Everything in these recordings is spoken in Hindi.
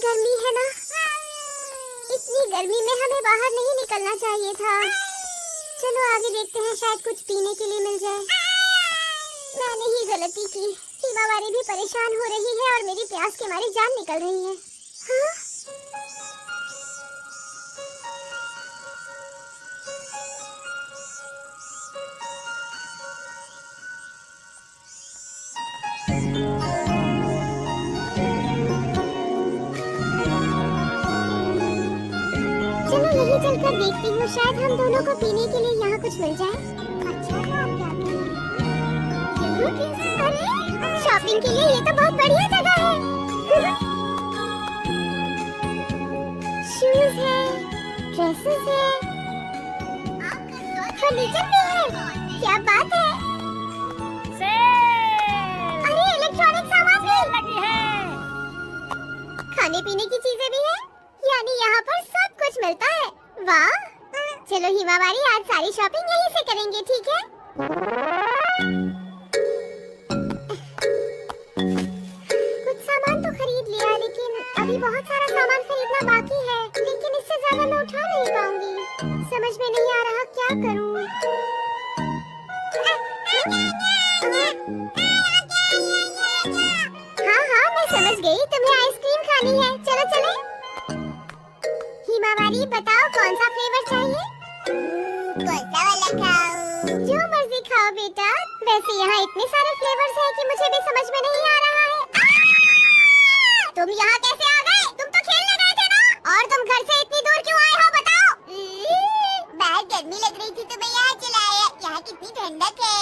गर्मी है ना, इतनी गर्मी में हमें बाहर नहीं निकलना चाहिए था। चलो आगे देखते हैं, शायद कुछ पीने के लिए मिल जाए। मैंने ही गलती की। हिमावारी भी परेशान हो रही है और मेरी प्यास के मारे जान निकल रही है। हाँ? चलो यही चलकर देखती हूँ, शायद हम दोनों को पीने के लिए यहाँ कुछ मिल जाए। अच्छा अरे शॉपिंग के लिए ये तो बहुत बढ़िया जगह है। शूज है, ड्रेसेस है, फर्नीचर भी है। क्या बात है। अरे इलेक्ट्रॉनिक सामान भी लगी है, खाने पीने की चीजें भी है, यानी यहाँ पर सब कुछ मिलता है। वाह, चलो हिमावारी आज सारी शॉपिंग यहीं से करेंगे, ठीक है? कुछ सामान तो खरीद लिया, लेकिन अभी बहुत सारा सामान खरीदना बाकी है। लेकिन इससे ज्यादा मैं उठा नहीं पाऊंगी। समझ में नहीं आ रहा क्या करूं। हाँ हाँ, मैं समझ गई, तुम्हें आइसक्रीम खानी है। चलो चले। हिमावारी बताओ कौन सा फ्लेवर चाहिए? कौन सा वाला खाऊं? जो मर्जी खाओ बेटा। वैसे यहाँ इतने सारे फ्लेवर्स हैं कि मुझे भी समझ में नहीं आ रहा है। तुम यहाँ कैसे आ गए? तुम तो खेलने गए थे ना? और तुम घर से इतनी दूर क्यों आए हो बताओ? बाहर गर्मी लग रही थी तो मैं यहाँ चला आया। यहाँ कितनी ठंडक है।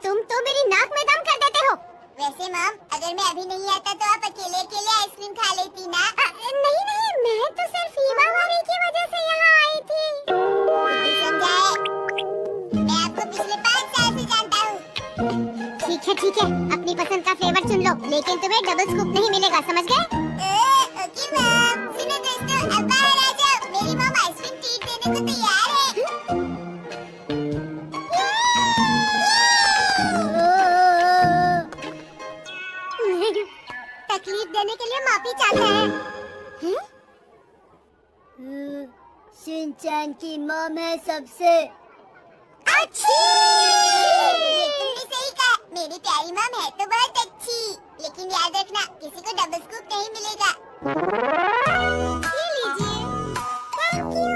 तुम तो मेरी नाक में दम कर देते हो। वैसे मम, अगर मैं अभी नहीं आता तो आप अकेले अकेले आइसक्रीम खा लेती ना। नहीं नहीं, मैं तो सिर्फ हिमावारी की वजह से यहाँ आई थी। समझाए, मैं आपको पिछले 5 साल से जानता हूँ। ठीक है, अपनी पसंद का फ्लेवर चुन लो, लेकिन तुम्हें डबल स्कूप नहीं मिलेगा, समझ गए? ओके मम। सुनो दोस्तों, अब बाहर आ जाओ, मेरी मम आइसक्रीम ट्रीट देने को तैयार है। तकलीफ देने के लिए माफी चाहते हैं। शिनचैन की मॉम है सबसे अच्छी। तुमने सही कहा, मेरी प्यारी मॉम है तो बहुत अच्छी। लेकिन याद रखना, किसी को डबल स्कूप नहीं मिलेगा। ये लीजिए। Thank you.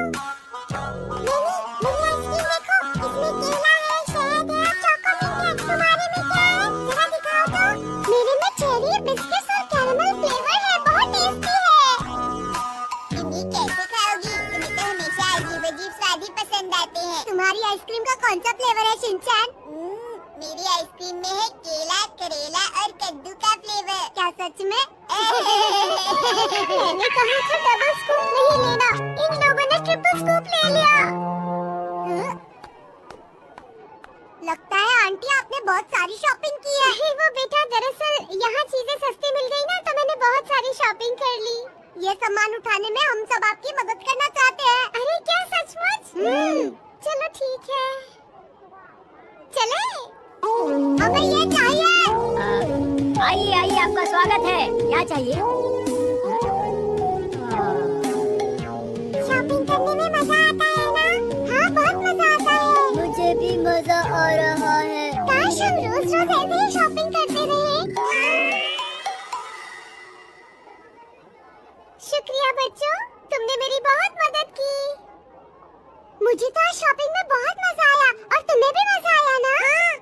मेरी आइसक्रीम देखो, इसमें केला है, शहद है, चॉकलेट है। तुम्हारे में क्या है? जरा दिखाओ तो। मेरे में चेरी, बिस्किट्स और कैरेमल फ्लेवर है, बहुत टेस्टी है। तुम ये कैसे खाओगी? तुम्हें तो हमेशा अजीब-अजीब स्वाद ही पसंद आते हैं। तुम्हारी आइसक्रीम का कौन सा फ्लेवर है शिनचैन? मेरी आइसक्रीम में है केला, करेला और कद्दू का फ्लेवर। क्या सच में? मैंने कहा था डबल स्कूप नहीं लेना, इन लोगों ने ट्रिपल स्कूप ले लिया। लगता है आंटी आपने बहुत सारी शॉपिंग की है। नहीं वो बेटा, दरअसल यहाँ चीजें सस्ती मिल गई ना, तो मैंने बहुत सारी शॉपिंग कर ली। ये सामान उठाने में हम सब आपकी मदद करना चाहते हैं। अरे क्या सचमुच? चलो ठीक है, चले। हमें ये चाहिए। आइए आइए, आपका स्वागत है। क्या चाहिए? शॉपिंग करने में मजा आता है ना? हाँ बहुत मजा आता है। मुझे भी मजा आ रहा है। काश हम रोज रोज ऐसे ही शॉपिंग करते रहे। शुक्रिया बच्चों, तुमने मेरी बहुत मदद की। मुझे तो शॉपिंग में बहुत मजा आया, और तुम्हें भी मजा आया ना?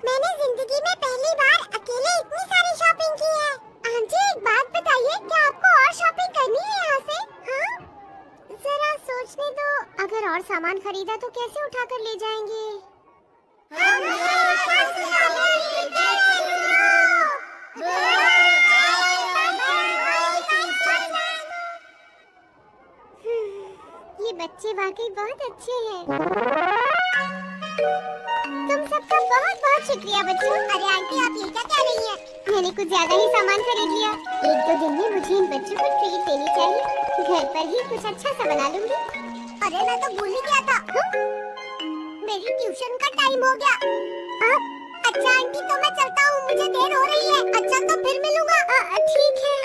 मैंने जिंदगी में पहली बार अकेले इतनी सारी शॉपिंग की है। आंटी एक बात बताइए, क्या आपको और शॉपिंग करनी है यहाँ से? हाँ? जरा सोचने दो, अगर और सामान खरीदा तो कैसे उठा कर ले जाएंगे? ये बच्चे वाकई बहुत अच्छे हैं। तुम सबका बहुत बहुत शुक्रिया बच्चों। अरे आंटी आप ये क्या कह रही हैं? मैंने कुछ ज्यादा ही सामान खरीद लिया। 1-2 दिन में मुझे इन बच्चों को ट्रीट देनी चाहिए। घर पर ही कुछ अच्छा सा बना लूंगी। अरे मैं तो भूल ही गया था। मेरी ट्यूशन का टाइम हो गया। अच्छा आंटी तो मैं चलता हूँ, मुझे देर हो रही है। अच्छा तो फिर मिलूंगा। ठीक है।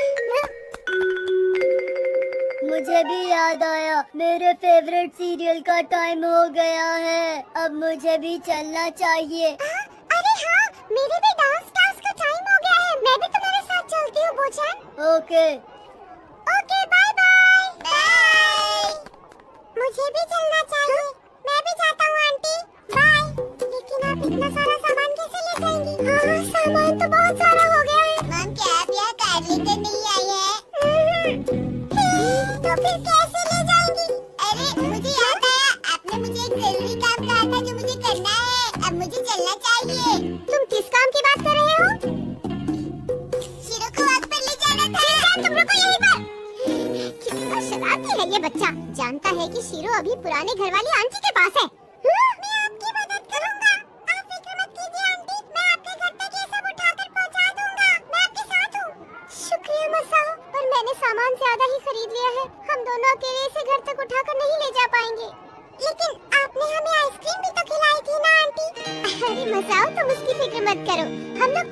मुझे भी याद आया, मेरे फेवरेट सीरियल का टाइम हो गया है। अब मुझे भी चलना चाहिए। अरे हाँ, मेरे भी डांस क्लास का टाइम हो गया है। मैं भी तुम्हारे साथ चलती हूँ Bochan. Okay. Okay, bye bye. Bye. मुझे भी चलना चाहिए। मैं भी जाता हूँ आंटी। बाय। लेकिन आप इतना सारा सामान कैसे ले जाएंगी? हाँ, सामान तो बहुत सारा हो गया है। मम, क्या आप यहाँ कार लेकर नहीं आई है? तो फिर कैसे ले जाएंगी? अरे मुझे याद आया, आपने मुझे एक जरूरी काम कहा था जो मुझे करना है। अब मुझे चलना चाहिए। तुम किस काम की बात कर रहे हो? शिरो को वॉक पर ले जाना था। तुम रुको यहीं पर। कितना शरारती है ये बच्चा। जानता है कि शिरो अभी पुराने घर वाली आंटी के पास है। मैं आपकी मदद करूंगा। आप फिक्र मत कीजिए आंटी, मैं आपके घर तक ये सब उठाकर पहुंचा दूंगा। मैं आपके साथ हूँ। शुक्रिया मसाओ, पर मैंने सामान ज्यादा ही खरीद लिया है। हम दोनों अकेले इसे घर तक उठाकर नहीं ले जा पाएंगे। लेकिन आपने हमें आइसक्रीम भी तो खिलाई थी ना आंटी। अरे मसाओ, तुम उसकी फिक्र मत करो। हम लोग